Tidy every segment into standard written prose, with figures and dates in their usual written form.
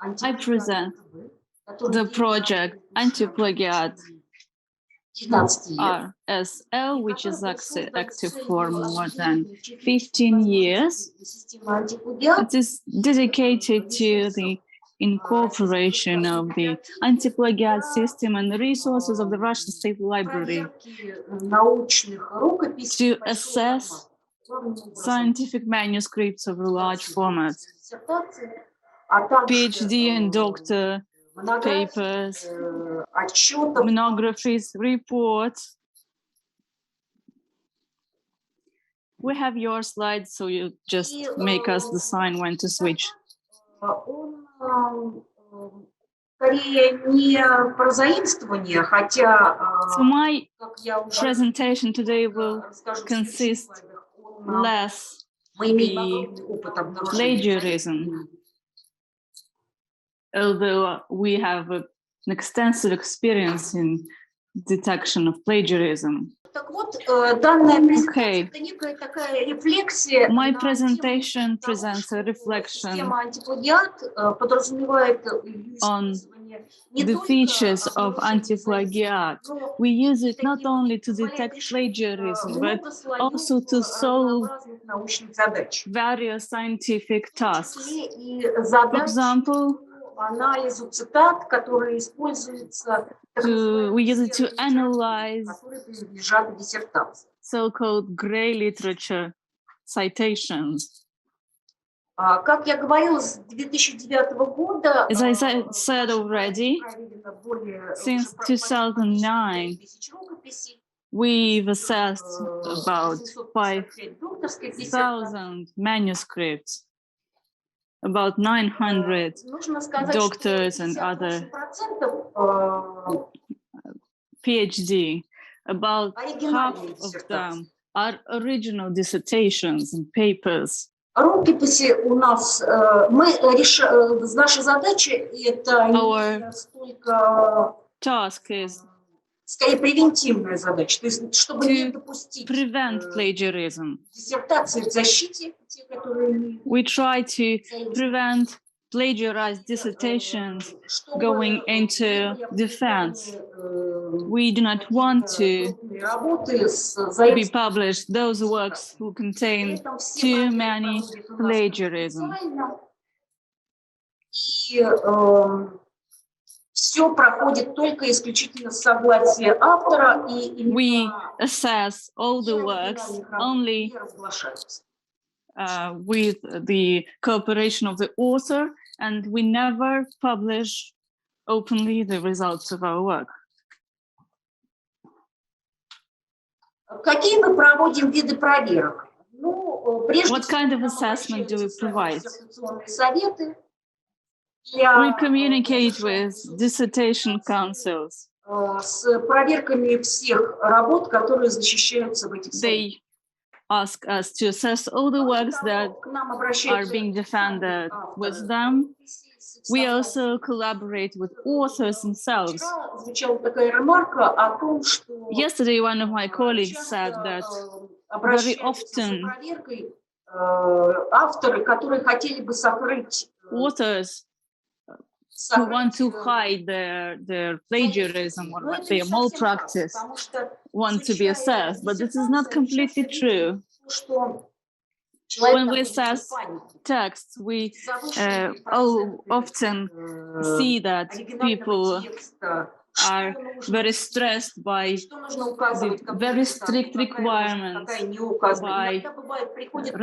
I present the project Antiplagiat RSL, which is active for more than 15 years. It is dedicated to the incorporation of the anti-plagiat system and the resources of the Russian State Library to assess scientific manuscripts of a large format, PhD and doctor papers, monographies, reports. We have your slides, so you just make us the sign when to switch. So my presentation today will consist less of plagiarism, although we have an extensive experience in detection of plagiarism. Okay. My presentation presents a reflection on the features of anti-plagiat. We use it not only to detect plagiarism, but also to solve various scientific tasks. For example, we use it to analyze so-called gray literature citations. As I said already, since 2009, we've assessed about 5,000 manuscripts, about 900 doctors and other PhD. About half of them are original dissertations and papers. Our task is to prevent plagiarism. We try to prevent plagiarized dissertations going into defense. We do not want to be published those works who contain too many plagiarism. We assess all the works only with the cooperation of the author, and we never publish openly the results of our work. What kind of assessment do we provide? We communicate with dissertation councils. They ask us to assess all the works that are being defended with them. We also collaborate with authors themselves. Yesterday, one of my colleagues said that very often authors who want to hide their plagiarism or their malpractice want to be assessed, but this is not completely true. When we assess texts, we often see that people are very stressed by the very strict requirements, by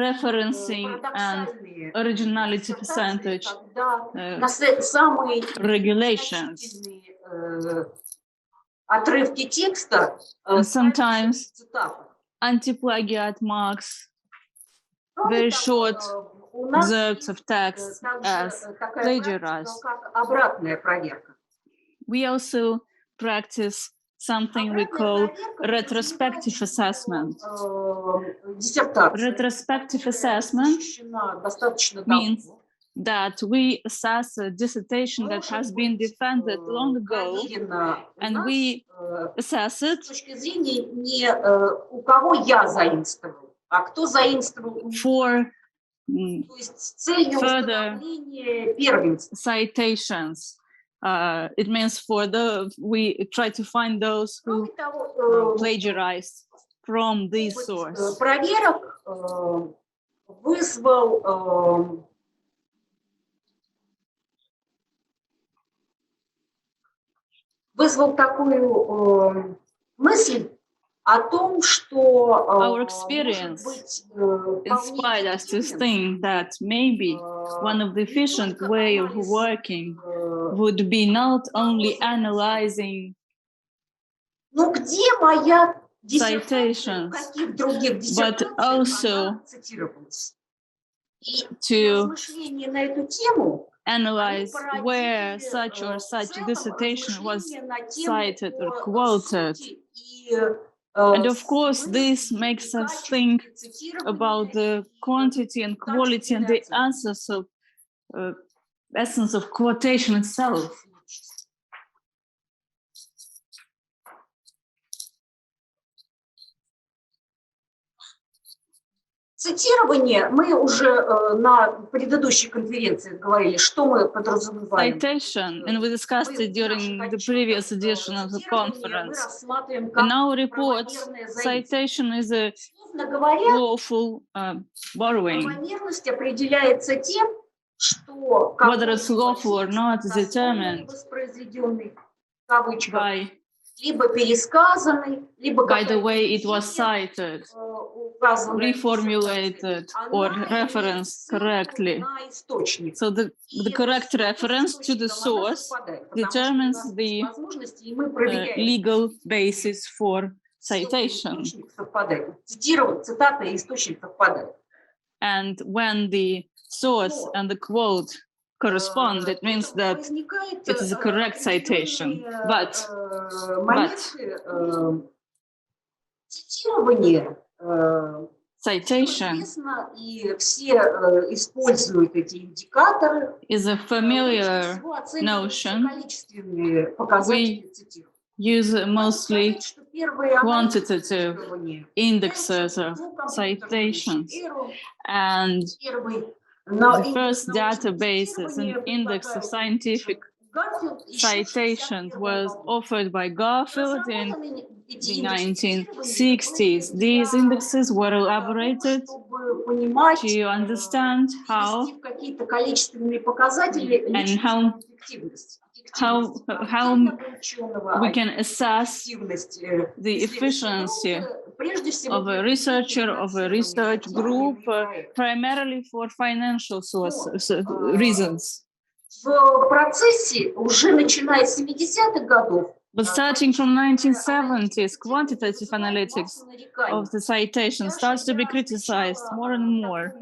referencing and originality percentage regulations. And sometimes anti-plagiat marks very short excerpts of text as plagiarized. We also practice something we call retrospective assessment. Retrospective assessment means that we assess a dissertation that has been defended long ago, and we assess it for further citations. It means we try to find those who plagiarized from this source. Проверок вызвал такую мысль о том, что our experience inspired us to think that maybe one of the efficient way of working would be not only analyzing citations, but also to analyze where such or such dissertation was cited or quoted. And of course, this makes us think about the quantity and quality and the essence of quotation itself. Цитирование, мы уже на предыдущей конференции говорили, что мы подразумеваем. Citation, and we discussed it during the previous edition of the conference. In our reports, citation is a lawful borrowing. Определяется тем, что whether it's lawful or not is determined by the way it was cited, reformulated, or referenced correctly. So the correct reference to the source determines the legal basis for citation. And when the source and the quote correspond, it means that it is a correct citation. But citation is a familiar notion. We use mostly quantitative indexes of citations, and the first databases and index of scientific citations was offered by Garfield in the 1960s. These indexes were elaborated to understand how we can assess the efficiency of a researcher, of a research group, primarily for financial reasons. But starting from 1970s, quantitative analytics of the citation starts to be criticized more and more.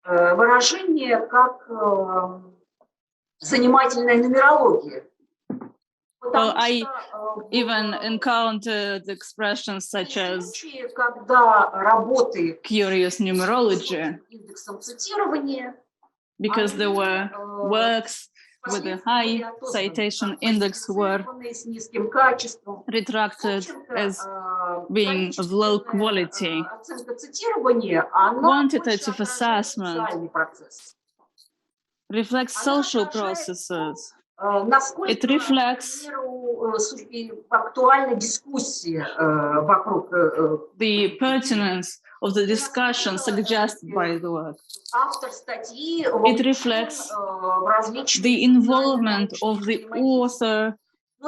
Выражение как занимательная нумерология. Well, I even encountered expressions such as curious numerology, because there were works with a high citation index were retracted as being of low quality. Quantitative assessment reflects social processes. It reflects the pertinence of the discussion suggested by the work. It reflects the involvement of the author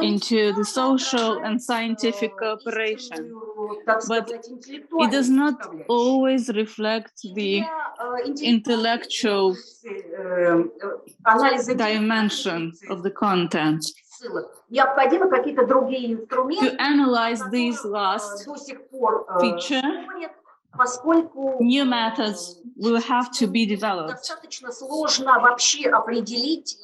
into the social and scientific cooperation, but it does not always reflect the intellectual dimension of the content. To analyze these last feature, new methods will have to be developed.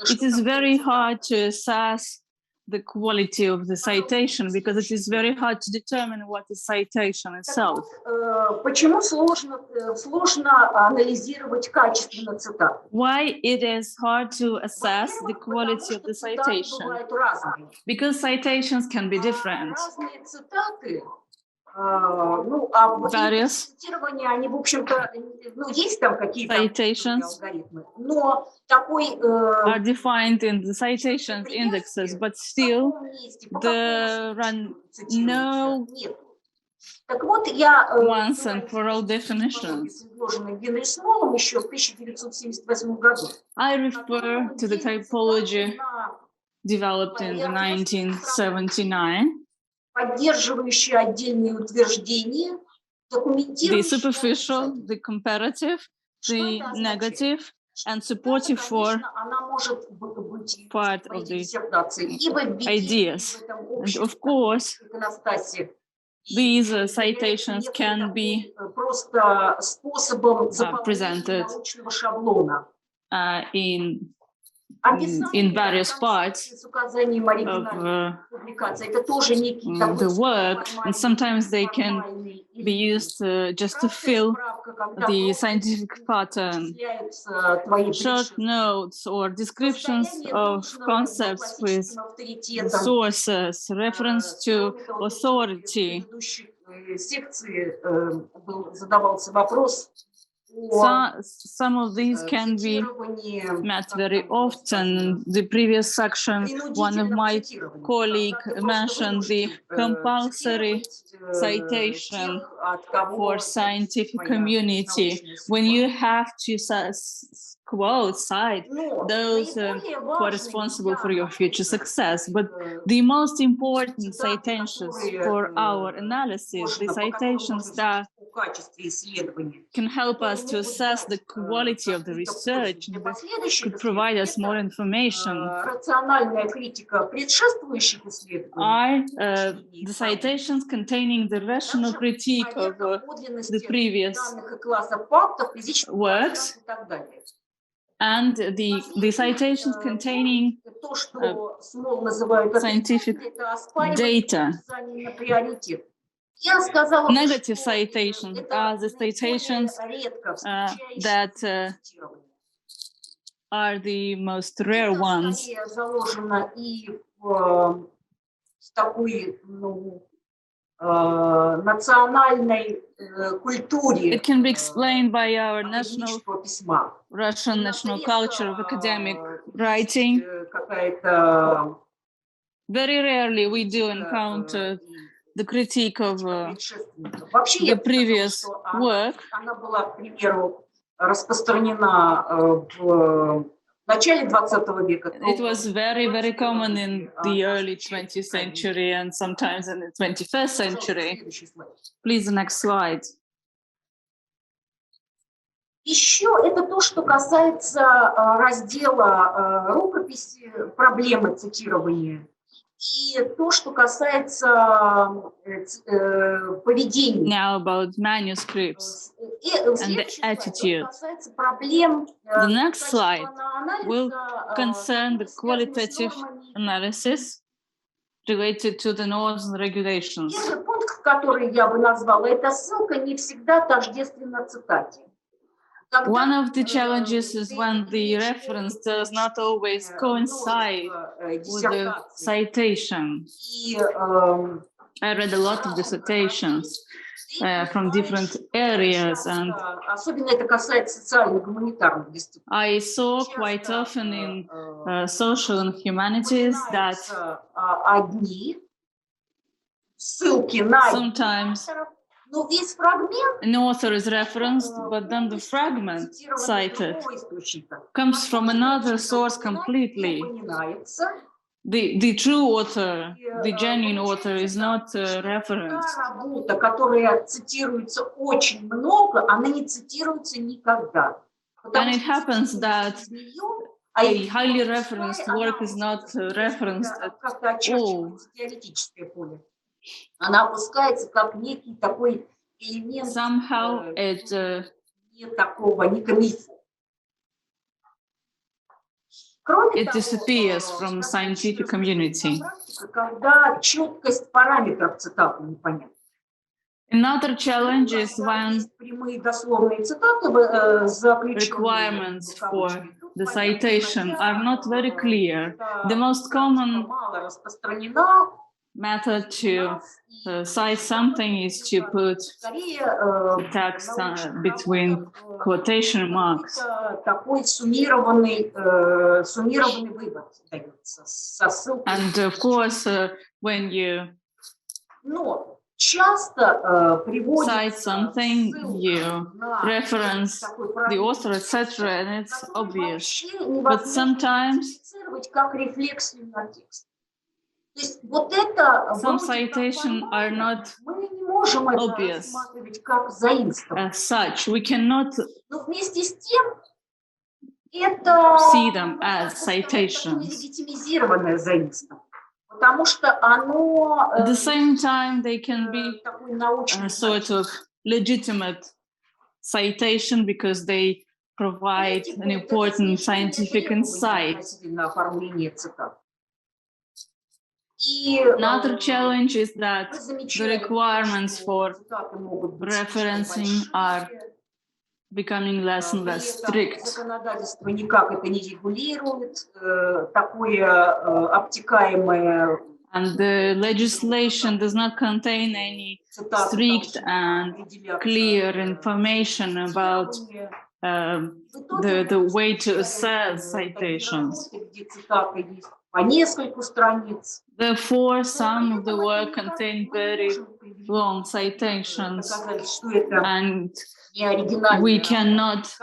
It is very hard to assess the quality of the citation because it is very hard to determine what is citation itself. Why it is hard to assess the quality of the citation? Because citations can be different. Ну, а вот various цитирования, они, в общем-то, ну, есть там какие-то citations алгоритмы, но такой... are defined in the citations indexes, but still there are no Так вот, я once and for all definitions. предложенной Генри Смолом еще в 1978 году. I refer to the typology developed in the 1979, поддерживающие отдельные утверждения, the superficial, the comparative, the negative, and supportive for part of the ideas. And of course, these citations can be presented in various parts of the work, and sometimes they can be used just to fill the scientific pattern. Short notes or descriptions of concepts with sources, reference to authority. Some of these can be met very often. In the previous section, one of my colleagues mentioned the compulsory citation for scientific community. When you have to cite those who are responsible for your future success. But the most important citations for our analysis, the citations that can help us to assess the quality of the research and could provide us more information, are the citations containing the rational critique of the previous works, and the citations containing scientific data. Negative citations are the citations that are the most rare ones. It can be explained by our Russian national culture of academic writing. Very rarely we do encounter the critique of the previous work. It was very, very common in the early 20th century and sometimes in the 21st century. Please, the next slide. Еще это то, что касается раздела рукописи, проблемы цитирования, и то, что касается поведения. Now about manuscripts and the attitude. The next slide will concern the qualitative analysis related to the norms and regulations. Первый пункт, который я бы назвала, это ссылка не всегда тождественна цитате. One of the challenges is when the reference does not always coincide with the citation. I read a lot of dissertations from different areas, and I saw quite often in social and humanities that sometimes an author is referenced, but then the fragment cited comes from another source completely. The true author, the genuine author, is not referenced. And it happens that a highly referenced work is not referenced at all. Она опускается как некий такой элемент Somehow it disappears from scientific community. Когда четкость параметров цитаты непонятна. Another challenge is when requirements for the citation are not very clear. The most common method to cite something is to put text between quotation marks. Такой суммированный вывод дается со ссылкой. And of course, when you Но часто cite приводится something, ссылка you на reference такой the фрагмент, author, etc., and it's который obvious. вообще But невозможно sometimes идентифицировать как рефлексию на текст. То есть вот это some вроде как citations are формально, not мы не можем это obvious рассматривать как заимствование. as such. We cannot Но вместе с тем это see them as такое citations. легитимизированное заимствование, потому что оно At the same time, they can be такой научный a sort of legitimate citation because they provide an important scientific insight. относительно оформления цитат. Another challenge is that the requirements for referencing are becoming less and less strict. Законодательство никак это не регулирует, такое обтекаемое. And the legislation does not contain any strict and clear information about the way to assess citations. По нескольку страниц. Therefore, some of the work contain very long citations, and we cannot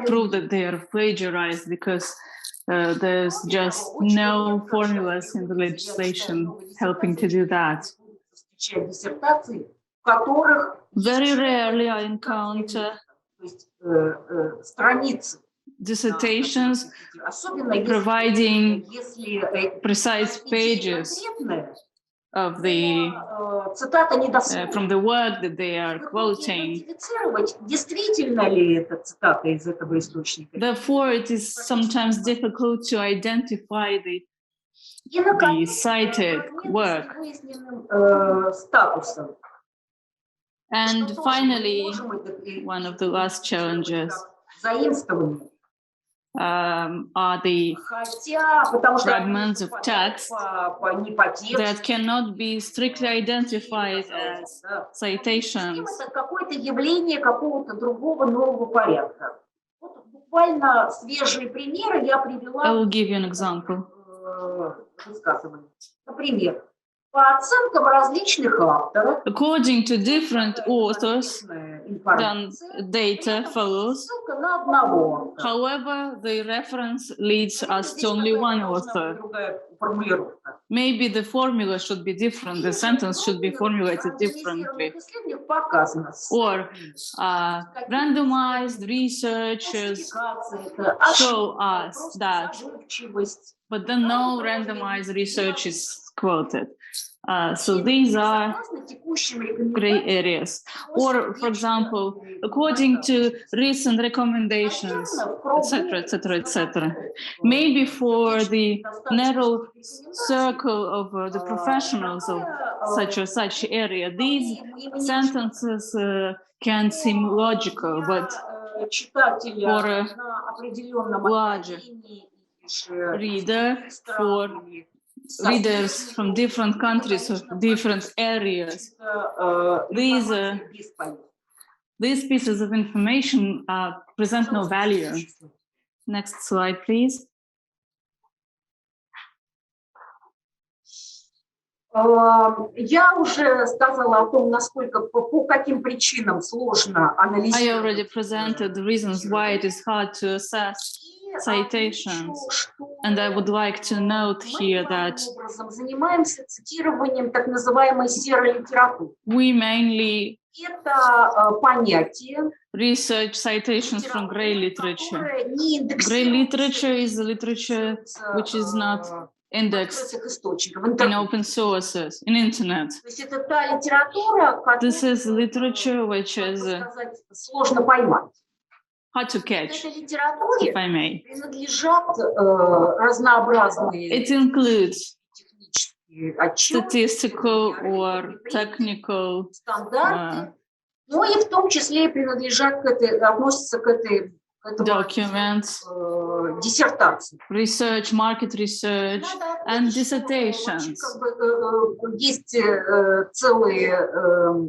prove that they are plagiarized because there's just no formulas in the legislation helping to do that. Very rarely I encounter dissertations providing precise pages of the from the work that they are quoting. Therefore, it is sometimes difficult to identify the cited work. And finally, one of the last challenges are the fragments of text that cannot be strictly identified as citations. I will give you an example. According to different authors, then data follows. However, the reference leads us to only one author. Maybe the formula should be different, the sentence should be formulated differently. Or randomized researchers show us that, but then no randomized research is quoted. So these are gray areas. Or, for example, according to recent recommendations, etc., etc., etc. Maybe for the narrow circle of the professionals of such or such area, these sentences can seem logical, but for a larger reader, for readers from different countries or different areas, these pieces of information present no value. Next slide, please. Я уже сказала о том, насколько, по каким причинам сложно анализировать. I already presented the reasons why it is hard to assess citations, and I would like to note here that занимаемся цитированием так называемой серой литературы. We mainly Это понятие research citations from gray literature. Gray literature is the literature which is not indexed in open sources, in internet. This is literature which is hard to catch, if I may. It includes statistical or technical но и в том числе принадлежат к этой, относятся к этой documents, диссертации. research, market research, And Вообще, dissertations. как бы, есть целые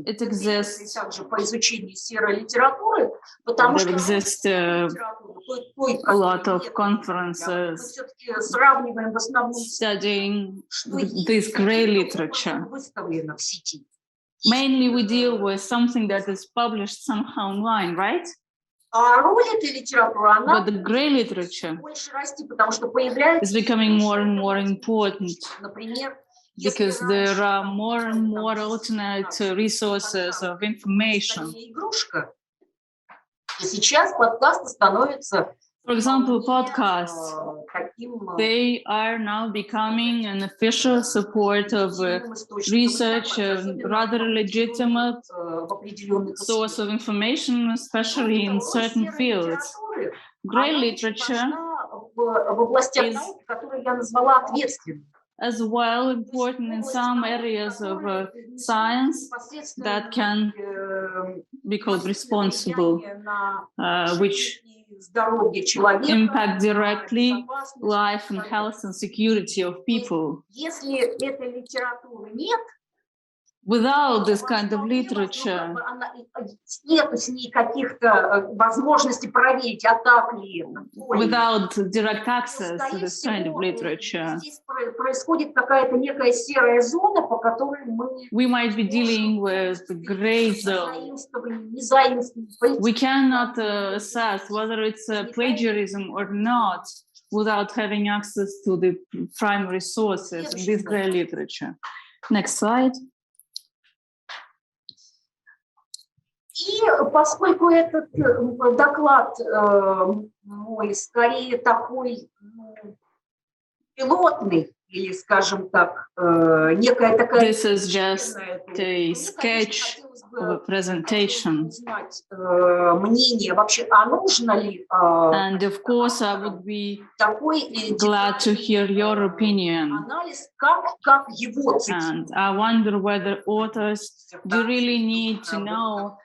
It конференции exists. также по изучению серой литературы, потому There что exist a lot of мы conferences все-таки сравниваем в основном, studying что this gray literature. выставлено в сети. Mainly we deal with something that is published somehow online, right? А роль этой литературы, она But the gray literature больше расти, потому что появляется is becoming more and more important например, because there are more and more alternate resources of information. Игрушка, то сейчас подкасты становятся For example, podcasts, they are now becoming an official support of research, rather legitimate source of information, especially in certain fields. Gray literature is as well important in some areas of science that can be called responsible, which impact directly life and health and security of people. Without this kind of literature, without direct access to this kind of literature, we might be dealing with the gray zone. We cannot assess whether it's plagiarism or not without having access to the primary sources in this gray literature. Next slide. И поскольку этот доклад мой скорее такой пилотный, или, скажем так, некая такая... This is just a sketch of a presentation. Мнение вообще, а нужно ли... And of course, I would be glad to hear your opinion. Анализ, как его And I wonder whether authors do really need to know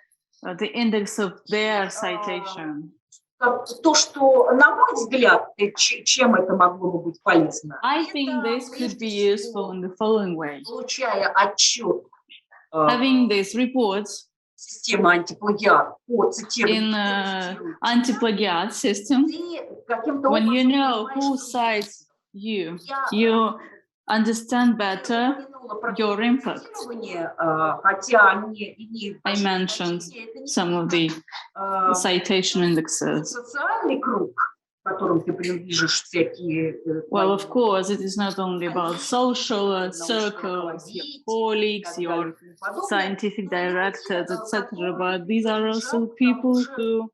the index of their citation. То, что, на мой взгляд, чем это могло бы быть полезно? I think this could be useful in the following way. Получая отчет Having these reports системы антиплагиат по in Antiplagiat system, when you know who cites you, you understand better your impact. I mentioned some of the citation indexes. Well, of course, it is not only about social circles, your colleagues, your scientific directors, etc., but these are also people who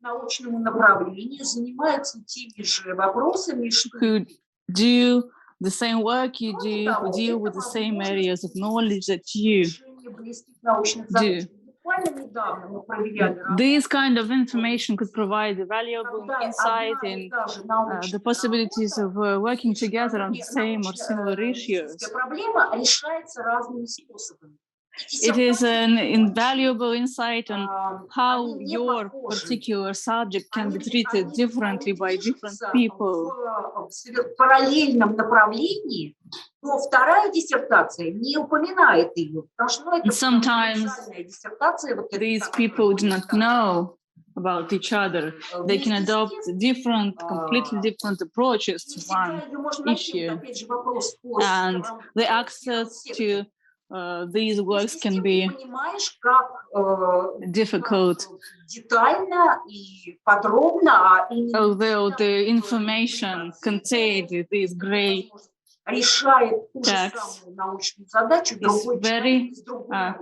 do the same work you do, who deal with the same areas of knowledge that you do. This kind of information could provide a valuable insight in the possibilities of working together on the same or similar issues. It is an invaluable insight on how your particular subject can be treated differently by different people. And sometimes these people do not know about each other. They can adopt different, completely different approaches to one issue. And the access to these works can be difficult, although the information contained in these gray texts is very,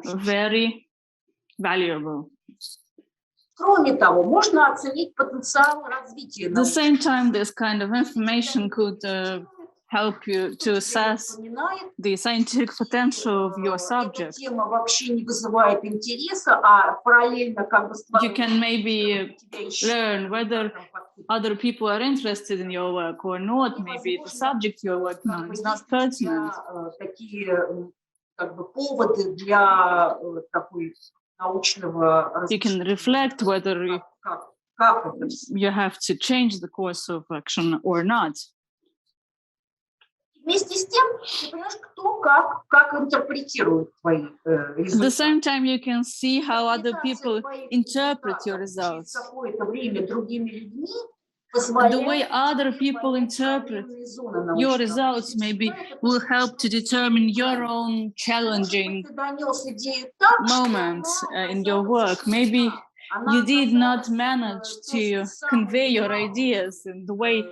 very valuable. Кроме того, можно оценить потенциал развития. At the same time, this kind of information could help you to assess the scientific potential of your subject. You can maybe learn whether other people are interested in your work or not. Maybe the subject you're working on is not pertinent. You can reflect whether you have to change the course of action or not. Вместе с тем, ты понимаешь, кто как интерпретирует твои At the результаты. same time, you can see how other people interpret your Через results. какое-то время другими людьми And the way позволяет other тебе people понять interpret проблемные зоны your научного results maybe will help to determine your own challenging Ты донес идею так, moments что она in your оказалась work. Maybe она you did not оказалась, manage то, to что convey самое your главное, ideas in the way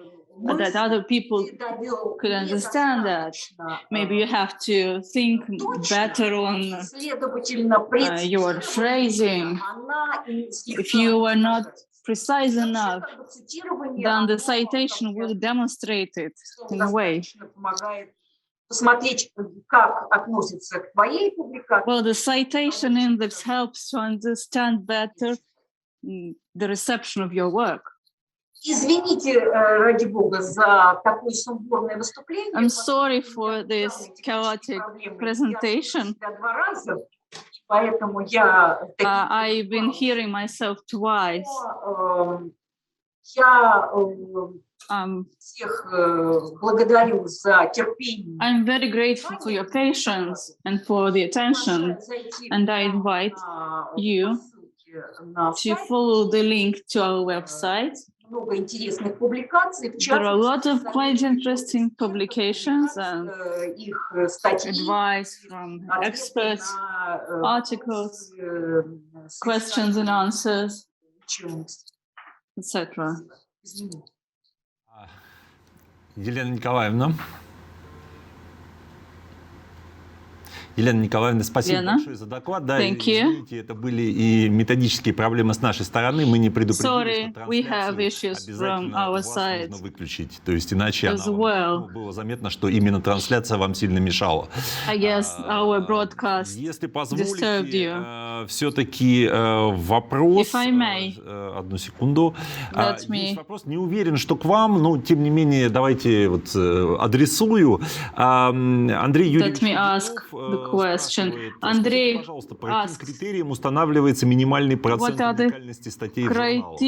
that мысль other people ты довел could understand that. недостаточно Maybe you have to think better on следовательно, your phrasing. она If you were not precise Вообще, enough, как бы, цитирование, then the оно, citation will demonstrate it in a way. достаточно помогает посмотреть, как относится к твоей публикации. Well, the citation index helps to understand better the reception of your work. Извините, ради бога, за такое сумбурное выступление. I'm sorry for this chaotic presentation. Поэтому я I've been hearing myself twice. Я всех благодарю за терпение. I'm very grateful for your patience and for the attention, and I invite you to follow the link to our website. Много интересных публикаций. There are a lot of quite interesting publications and advice from experts, articles, questions and answers, etc. Елена Николаевна, спасибо большое за доклад. Да, извините, это были и методические проблемы с нашей стороны. Мы не предупредили, что трансляцию обязательно вас нужно выключить. То есть иначе было заметно, что именно трансляция вам сильно мешала. Если позволите, все-таки вопрос. Одну секунду. Есть вопрос. Не уверен, что к вам, но тем не менее давайте вот адресую. Андрей Юрьевич Question. Andrei, пожалуйста, по каким критериям устанавливается минимальный процент уникальности статей в журналах?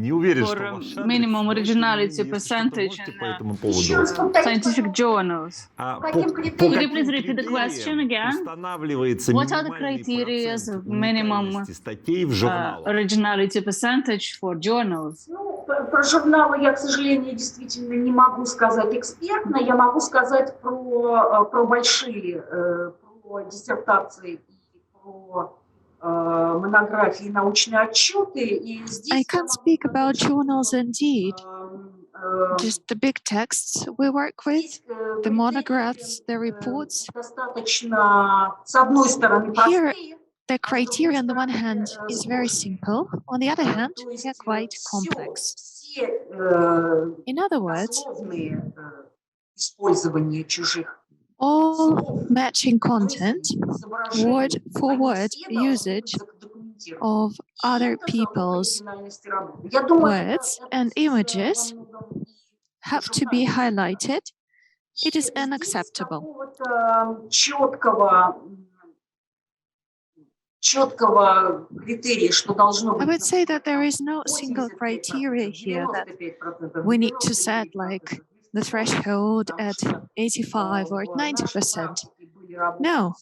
Не уверен, что ваш minimum originality percentage по этому поводу. Scientific journals. Could you please repeat the question again? What are the criteria of minimum originality percentage for journals? Про журналы я, к сожалению, действительно не могу сказать экспертно. Я могу сказать про большие, про диссертации и про монографии, научные отчеты. И здесь I can't speak about journals indeed. Just the big texts we work with, the monographs, the reports. С одной стороны, Here, the criteria on the one hand is very simple. On the other hand, they are quite complex. In other words, all matching content, word for word usage of other people's words and images have to be highlighted. It is unacceptable. I would say that there is no single criteria here that we need to set like the threshold at 85 or 90%. No.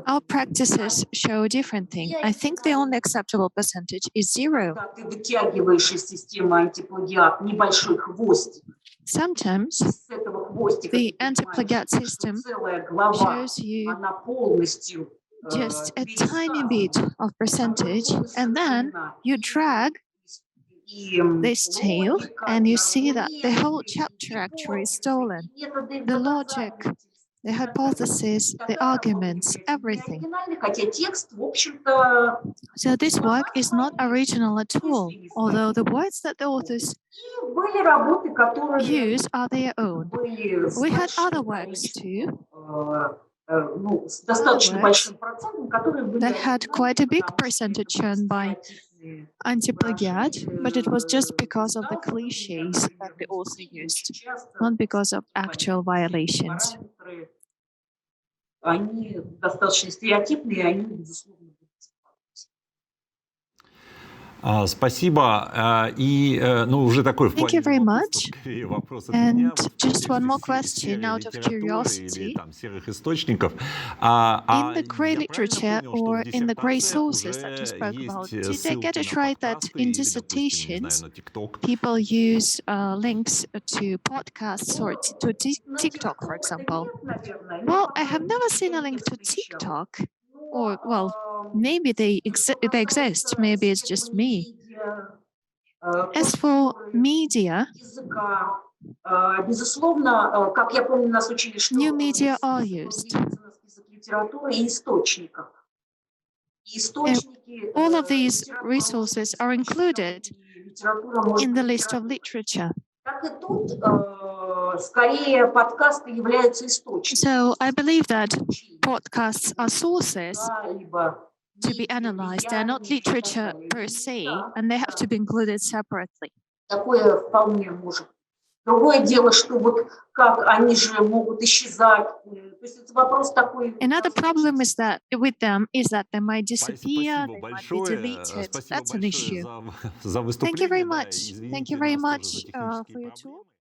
Our practices show a different thing. I think the only acceptable percentage is 0. Sometimes the antiplagiat system shows you just a tiny bit of percentage, and then you drag this tail and you see that the whole chapter actually is stolen. The logic, the hypothesis, the arguments, everything. So this work is not original at all, although the words that the authors use are their own. We had other works too. Works that had quite a big percentage shown by Antiplagiat, but it was just because of the cliches that the author used, not because of actual violations. Спасибо. И, ну, уже такой в Thank you very плане much. вопрос от меня. And just one more question out of curiosity. Или там серых источников. In the grey Я правильно literature понял, что в or in the grey диссертациях sources that you уже spoke about, есть did I get ссылки it на right that подкасты in или, допустим, не знаю, dissertations, на ТикТок? people use links to podcasts or to TikTok, for example? Well, I have never seen a link to TikTok, or well, maybe they exist. Maybe it's just me. As for media, Безусловно, как я помню, нас учили, что new media are used. на список литературы и источников. All of these resources are included in the list of literature. So I believe that podcasts are sources to be analyzed. They're not literature per se, and they have to be included separately. Другое дело, что вот как они же могут исчезать. То есть это вопрос такой. Another problem is that with them is that they might disappear, they might be deleted. That's an issue. Thank you very much. Thank you very much for your talk.